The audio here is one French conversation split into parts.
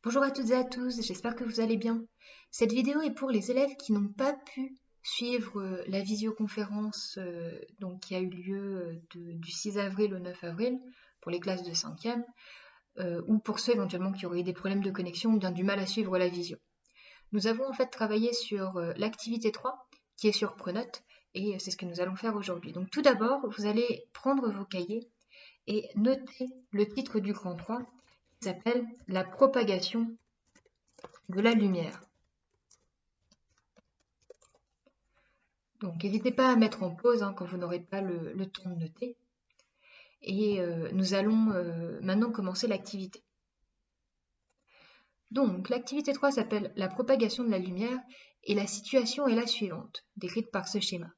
Bonjour à toutes et à tous, j'espère que vous allez bien. Cette vidéo est pour les élèves qui n'ont pas pu suivre la visioconférence qui a eu lieu du 6 avril au 9 avril pour les classes de 5e ou pour ceux éventuellement qui auraient eu des problèmes de connexion ou bien du mal à suivre la visio. Nous avons en fait travaillé sur l'activité 3 qui est sur Pronote et c'est ce que nous allons faire aujourd'hui. Donc tout d'abord, vous allez prendre vos cahiers et noter le titre du grand 3 qui s'appelle « La propagation de la lumière ». Donc n'hésitez pas à mettre en pause quand vous n'aurez pas le temps de noter. Et nous allons maintenant commencer l'activité. Donc l'activité 3 s'appelle « La propagation de la lumière » et la situation est la suivante, décrite par ce schéma.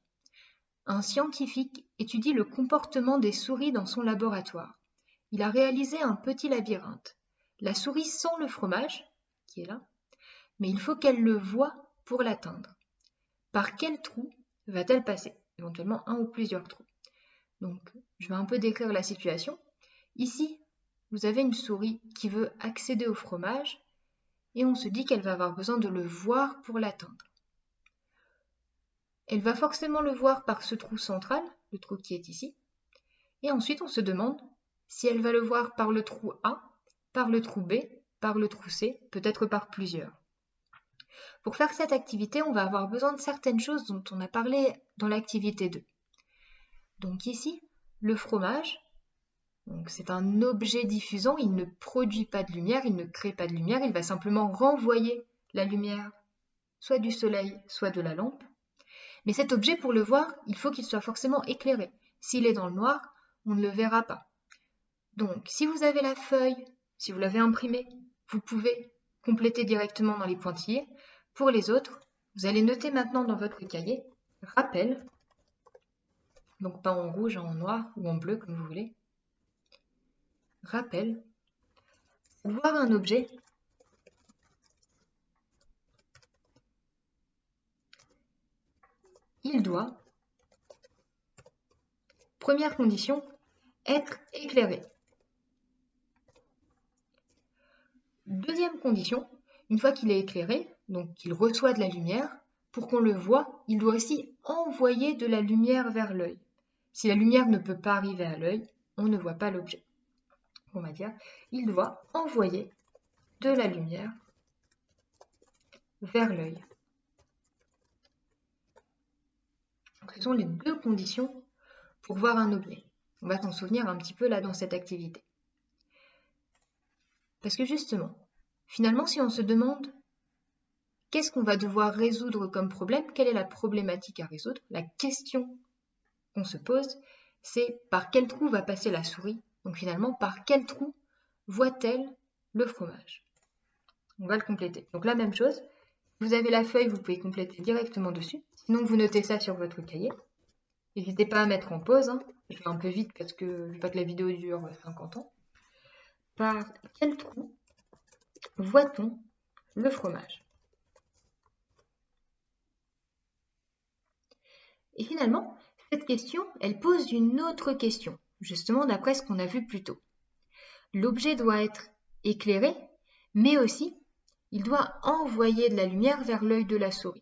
Un scientifique étudie le comportement des souris dans son laboratoire. Il a réalisé un petit labyrinthe. La souris sent le fromage, qui est là, mais il faut qu'elle le voie pour l'atteindre. Par quel trou va-t-elle passer? Éventuellement un ou plusieurs trous. Donc, je vais un peu décrire la situation. Ici, vous avez une souris qui veut accéder au fromage et on se dit qu'elle va avoir besoin de le voir pour l'atteindre. Elle va forcément le voir par ce trou central, le trou qui est ici, et ensuite on se demande si elle va le voir par le trou A, par le trou B, par le trou C, peut-être par plusieurs. Pour faire cette activité, on va avoir besoin de certaines choses dont on a parlé dans l'activité 2. Donc ici, le fromage, c'est un objet diffusant, il ne produit pas de lumière, il ne crée pas de lumière, il va simplement renvoyer la lumière soit du soleil, soit de la lampe. Mais cet objet, pour le voir, il faut qu'il soit forcément éclairé. S'il est dans le noir, on ne le verra pas. Donc, si vous avez la feuille, si vous l'avez imprimée, vous pouvez compléter directement dans les pointillés. Pour les autres, vous allez noter maintenant dans votre cahier « Rappel », donc pas en rouge, en noir ou en bleu, comme vous voulez. Rappel, pour voir un objet, il doit, première condition, être éclairé. Deuxième condition, une fois qu'il est éclairé, donc qu'il reçoit de la lumière, pour qu'on le voie, il doit aussi envoyer de la lumière vers l'œil. Si la lumière ne peut pas arriver à l'œil, on ne voit pas l'objet. On va dire, il doit envoyer de la lumière vers l'œil. Ce sont les deux conditions pour voir un objet. On va s'en souvenir un petit peu là dans cette activité. Parce que justement, finalement, si on se demande qu'est-ce qu'on va devoir résoudre comme problème, quelle est la problématique à résoudre, la question qu'on se pose, c'est par quel trou va passer la souris. Donc finalement, par quel trou voit-elle le fromage? On va le compléter. Donc la même chose, vous avez la feuille, vous pouvez compléter directement dessus. Sinon, vous notez ça sur votre cahier. N'hésitez pas à mettre en pause. Je vais un peu vite parce que je veux pas que la vidéo dure 50 ans. Par quel trou voit-on le fromage? Et finalement, cette question, elle pose une autre question, justement d'après ce qu'on a vu plus tôt. L'objet doit être éclairé, mais aussi, il doit envoyer de la lumière vers l'œil de la souris.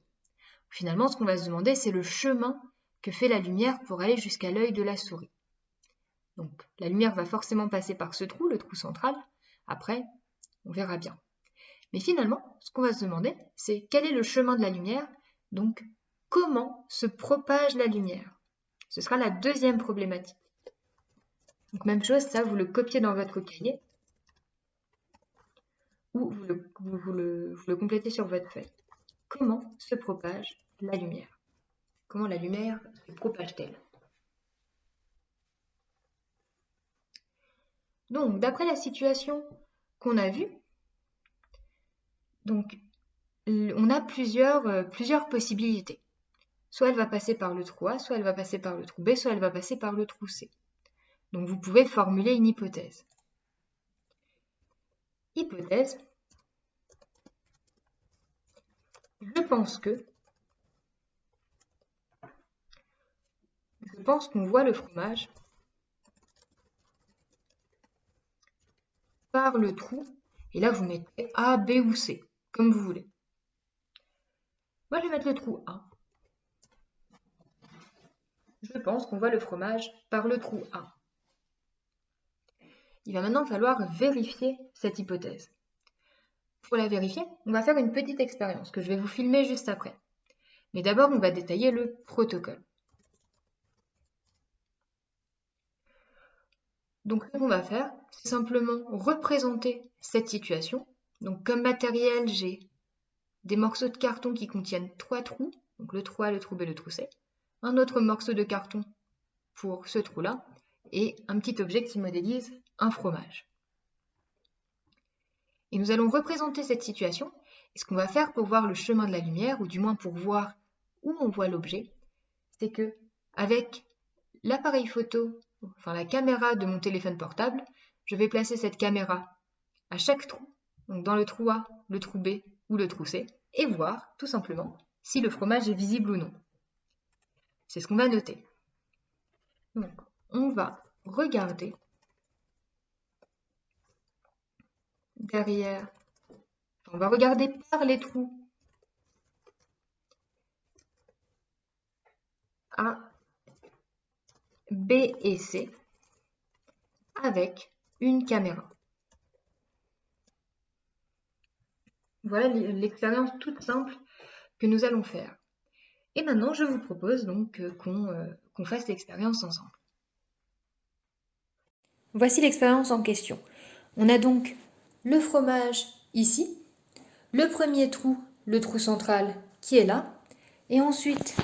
Finalement, ce qu'on va se demander, c'est le chemin que fait la lumière pour aller jusqu'à l'œil de la souris. Donc, la lumière va forcément passer par ce trou, le trou central. Après, on verra bien. Mais finalement, ce qu'on va se demander, c'est quel est le chemin de la lumière? Donc, comment se propage la lumière? Ce sera la deuxième problématique. Donc, même chose, ça, vous le copiez dans votre cahier ou vous le complétez sur votre feuille. Comment se propage la lumière? Comment la lumière se propage-t-elle? Donc, d'après la situation qu'on a vue, donc, on a plusieurs possibilités. Soit elle va passer par le trou A, soit elle va passer par le trou B, soit elle va passer par le trou C. Donc, vous pouvez formuler une hypothèse. Hypothèse, je pense qu'on voit le fromage par le trou Et là, vous mettez A, B ou C, comme vous voulez. Moi, je vais mettre le trou A. Je pense qu'on voit le fromage par le trou A. Il va maintenant falloir vérifier cette hypothèse. Pour la vérifier, on va faire une petite expérience que je vais vous filmer juste après. Mais d'abord, on va détailler le protocole. Donc, ce qu'on va faire, c'est simplement représenter cette situation. Donc, comme matériel, j'ai des morceaux de carton qui contiennent 3 trous, donc le trou A, le trou B, le trou C, un autre morceau de carton pour ce trou-là, et un petit objet qui modélise un fromage. Et nous allons représenter cette situation, et ce qu'on va faire pour voir le chemin de la lumière, ou du moins pour voir où on voit l'objet, c'est que avec l'appareil photo, enfin la caméra de mon téléphone portable, je vais placer cette caméra à chaque trou, donc dans le trou A, le trou B ou le trou C, et voir tout simplement si le fromage est visible ou non. C'est ce qu'on va noter. Donc, on va regarder derrière, on va regarder par les trous A, B et C avec une caméra. Voilà l'expérience toute simple que nous allons faire. Et maintenant, je vous propose donc qu'on fasse l'expérience ensemble. Voici l'expérience en question. On a donc le fromage ici, le premier trou, le trou central qui est là, et ensuite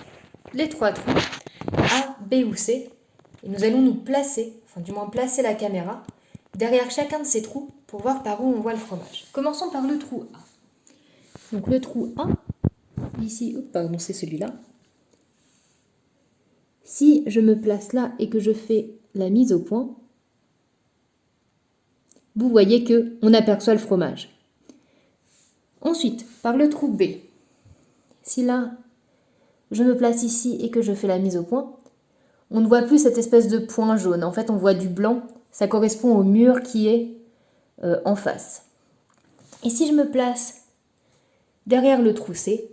les 3 trous A, B ou C. Et nous allons nous placer, enfin du moins placer la caméra derrière chacun de ces trous pour voir par où on voit le fromage. Commençons par le trou A. Donc le trou A, ici, pardon, c'est celui-là. Si je me place là et que je fais la mise au point, vous voyez qu'on aperçoit le fromage. Ensuite, par le trou B, si là, je me place ici et que je fais la mise au point, on ne voit plus cette espèce de point jaune. En fait, on voit du blanc. Ça correspond au mur qui est en face. Et si je me place derrière le trou C,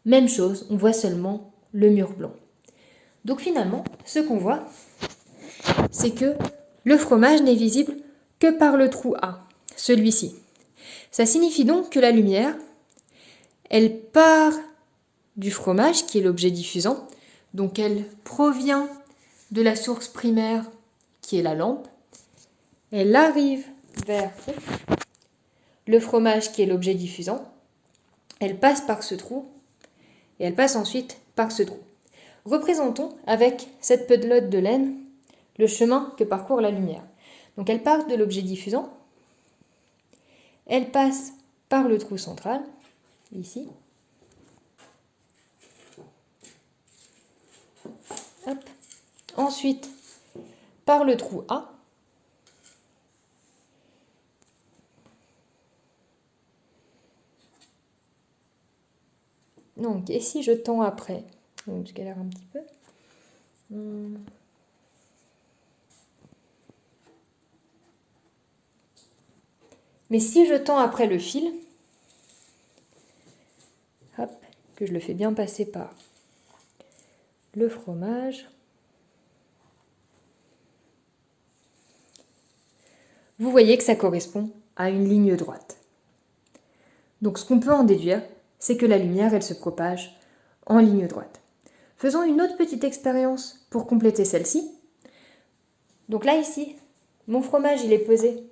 même chose, on voit seulement le mur blanc. Donc finalement, ce qu'on voit, c'est que le fromage n'est visible que par le trou A, celui-ci. Ça signifie donc que la lumière, elle part du fromage, qui est l'objet diffusant, donc elle provient de la source primaire, qui est la lampe, elle arrive vers le fromage, qui est l'objet diffusant, elle passe par ce trou, et elle passe ensuite par ce trou. Représentons avec cette pelote de laine le chemin que parcourt la lumière. Donc elle part de l'objet diffusant, elle passe par le trou central, ici. Hop. Ensuite, par le trou A. Donc, et si je tends après, donc je galère un petit peu. Mais si je tends après le fil, hop, que je le fais bien passer par le fromage, vous voyez que ça correspond à une ligne droite. Donc ce qu'on peut en déduire, c'est que la lumière, elle se propage en ligne droite. Faisons une autre petite expérience pour compléter celle-ci. Donc là, ici, mon fromage, il est posé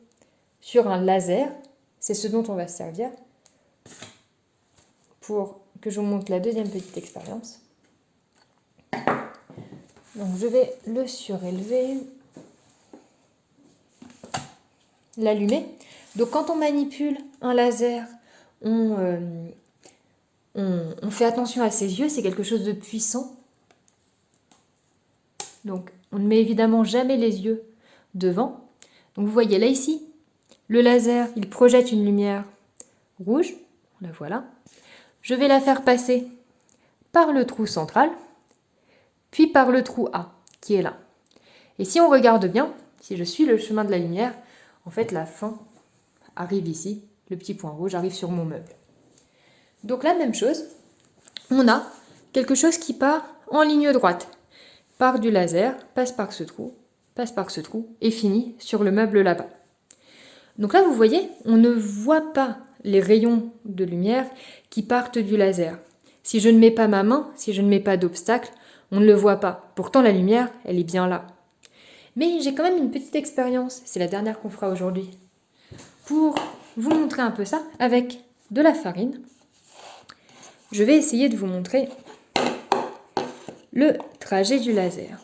sur un laser. C'est ce dont on va se servir pour que je vous montre la deuxième petite expérience. Donc je vais le surélever, l'allumer. Donc quand on manipule un laser, on fait attention à ses yeux, c'est quelque chose de puissant. Donc on ne met évidemment jamais les yeux devant. Donc vous voyez là ici, le laser, il projette une lumière rouge, la voilà. Je vais la faire passer par le trou central, puis par le trou A, qui est là. Et si on regarde bien, si je suis le chemin de la lumière, en fait la fin, arrive ici, le petit point rouge arrive sur mon meuble. Donc la même chose, on a quelque chose qui part en ligne droite, part du laser, passe par ce trou et finit sur le meuble là-bas. Donc là, vous voyez, on ne voit pas les rayons de lumière qui partent du laser. Si je ne mets pas ma main, si je ne mets pas d'obstacle, on ne le voit pas. Pourtant, la lumière, elle est bien là. Mais j'ai quand même une petite expérience, c'est la dernière qu'on fera aujourd'hui, pour vous montrer un peu ça avec de la farine. Je vais essayer de vous montrer le trajet du laser.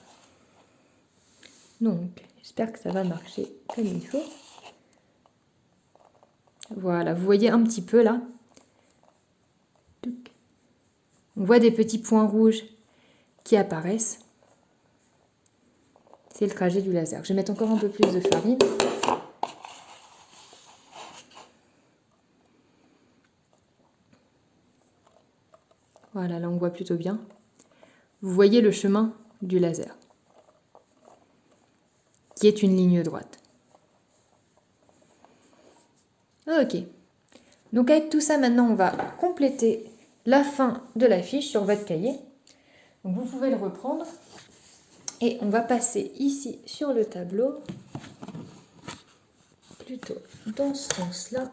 Donc, j'espère que ça va marcher comme il faut. Voilà, vous voyez un petit peu là. On voit des petits points rouges qui apparaissent. C'est le trajet du laser. Je vais mettre encore un peu plus de farine. Voilà, là on voit plutôt bien. Vous voyez le chemin du laser, qui est une ligne droite. Ok. Donc avec tout ça, maintenant, on va compléter la fin de la fiche sur votre cahier. Donc vous pouvez le reprendre. Et on va passer ici sur le tableau, plutôt dans ce sens-là.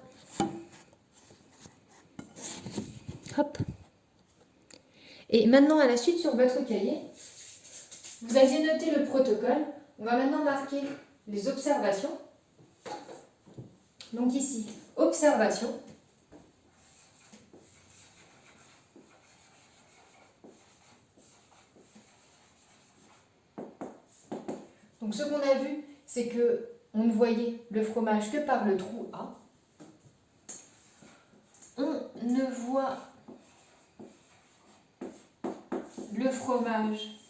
Hop. Et maintenant, à la suite, sur votre cahier, vous aviez noté le protocole. On va maintenant marquer les observations. Donc ici, observation. Donc ce qu'on a vu, c'est que on ne voyait le fromage que par le trou A. On ne voit le fromage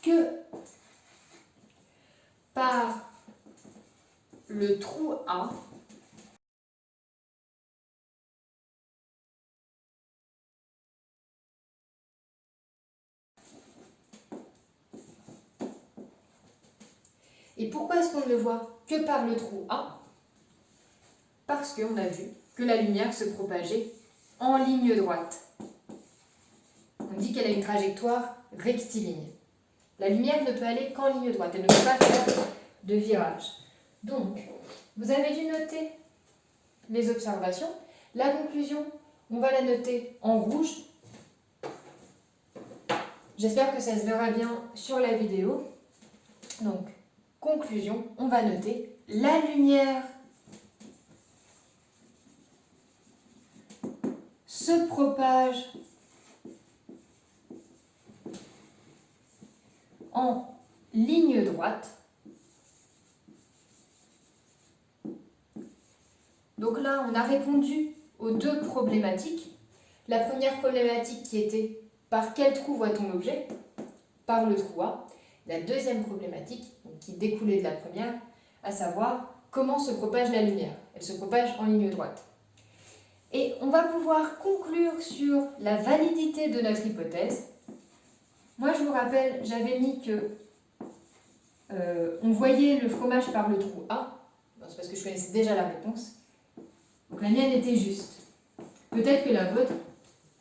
que par le trou A. Et pourquoi est-ce qu'on ne le voit que par le trou A? Parce qu'on a vu que la lumière se propageait en ligne droite. On dit qu'elle a une trajectoire rectiligne. La lumière ne peut aller qu'en ligne droite, elle ne peut pas faire de virage. Donc, vous avez dû noter les observations. La conclusion, on va la noter en rouge. J'espère que ça se verra bien sur la vidéo. Donc, conclusion, on va noter la lumière se propage en ligne droite. Donc là, on a répondu aux deux problématiques. La première problématique qui était par quel trou voit-on l'objet? Par le trou A. La deuxième problématique, qui découlait de la première, à savoir comment se propage la lumière. Elle se propage en ligne droite. Et on va pouvoir conclure sur la validité de notre hypothèse. Moi, je vous rappelle, j'avais mis que on voyait le fromage par le trou A. C'est parce que je connaissais déjà la réponse. Donc la mienne était juste. Peut-être que la vôtre,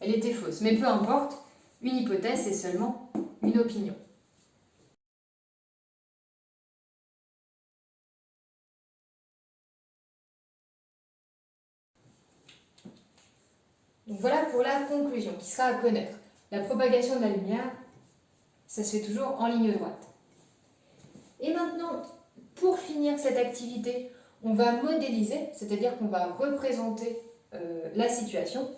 elle était fausse. Mais peu importe, une hypothèse, c'est seulement une opinion. Donc voilà pour la conclusion qui sera à connaître. La propagation de la lumière, ça se fait toujours en ligne droite. Et maintenant, pour finir cette activité, on va modéliser, c'est-à-dire qu'on va représenter la situation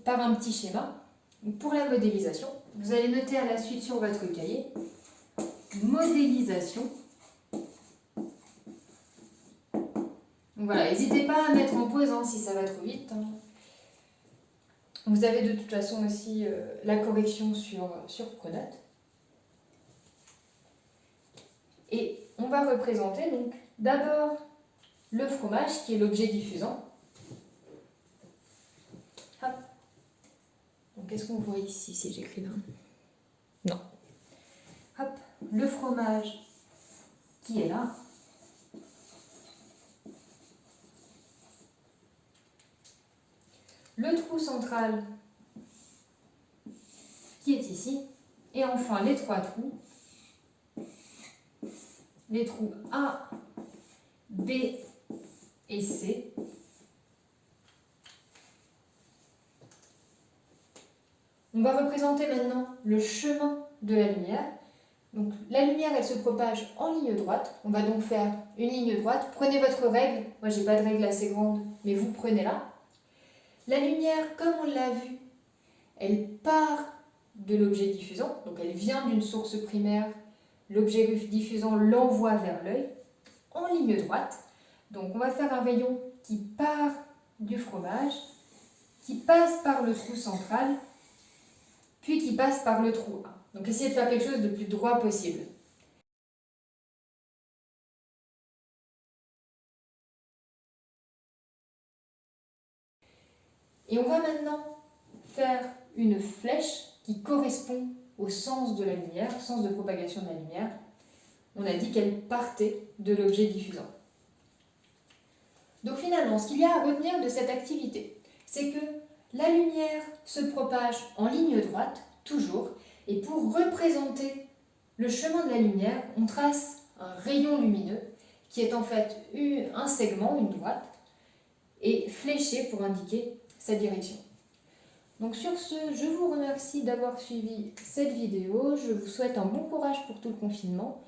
par un petit schéma. Donc pour la modélisation, vous allez noter à la suite sur votre cahier modélisation. Donc voilà, n'hésitez pas à mettre en pause si ça va trop vite. Vous avez de toute façon aussi la correction sur Pronote. Et on va représenter donc d'abord le fromage qui est l'objet diffusant. Hop. Donc qu'est-ce qu'on voit ici si j'écris là? Non. Hop, le fromage qui est là. Le trou central qui est ici. Et enfin les trois trous. Les trous A, B et C. On va représenter maintenant le chemin de la lumière. Donc la lumière, elle se propage en ligne droite. On va donc faire une ligne droite. Prenez votre règle. Moi, j'ai pas de règle assez grande, mais vous prenez-la. La lumière, comme on l'a vu, elle part de l'objet diffusant. Donc elle vient d'une source primaire. L'objet diffusant l'envoie vers l'œil en ligne droite. Donc on va faire un rayon qui part du fromage, qui passe par le trou central, puis qui passe par le trou A. Donc essayez de faire quelque chose de plus droit possible. Et on va maintenant faire une flèche qui correspond au sens de la lumière, sens de propagation de la lumière. On a dit qu'elle partait de l'objet diffusant. Donc finalement, ce qu'il y a à retenir de cette activité, c'est que la lumière se propage en ligne droite, toujours, et pour représenter le chemin de la lumière, on trace un rayon lumineux qui est en fait un segment, une droite, et fléché pour indiquer sa direction. Donc sur ce, je vous remercie d'avoir suivi cette vidéo. Je vous souhaite un bon courage pour tout le confinement.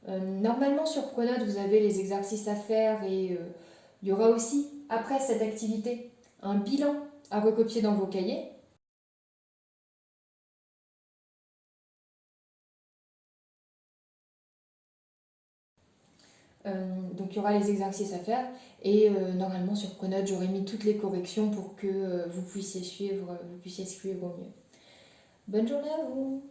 Normalement sur Pronote, vous avez les exercices à faire et il y aura aussi, après cette activité, un bilan à recopier dans vos cahiers. Donc il y aura les exercices à faire et normalement sur Pronote j'aurai mis toutes les corrections pour que vous puissiez suivre au mieux. Bonne journée à vous!